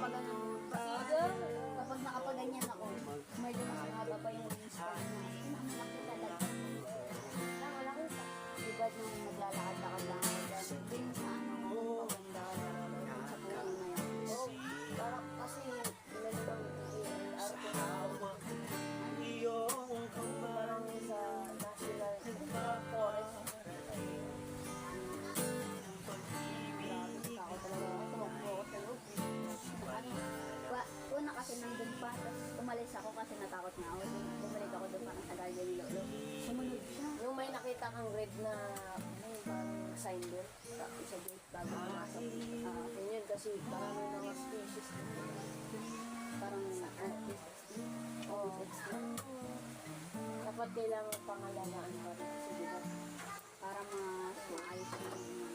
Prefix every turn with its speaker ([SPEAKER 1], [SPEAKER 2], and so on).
[SPEAKER 1] kapag ano, kapag nakapaganyan ako, medyo mas mahaba pa yung wings ko. Malaki talaga. Malaki pa. Diba nung naglalakad-lakad lang ako dyan, din sa ano, paganda sa puno na yan. Oo, parang kasi nilalang ALR ko na ako. Parang sa national forest. Ako talaga ako, tumakbo ako sa loob. Una kasi nandun pa, tapos umalis ako kasi natakot na ako. Bumalik ako doon parang sa galya ni Lolo. Sumunod siya.
[SPEAKER 2] Yung may nakita kang red na parang sign doon sa gate bago pumasok. Yun kasi parang may mga species.
[SPEAKER 1] Parang
[SPEAKER 2] Dapat kailangan pangalagaan pa rin kasi diba?
[SPEAKER 1] para maayos yung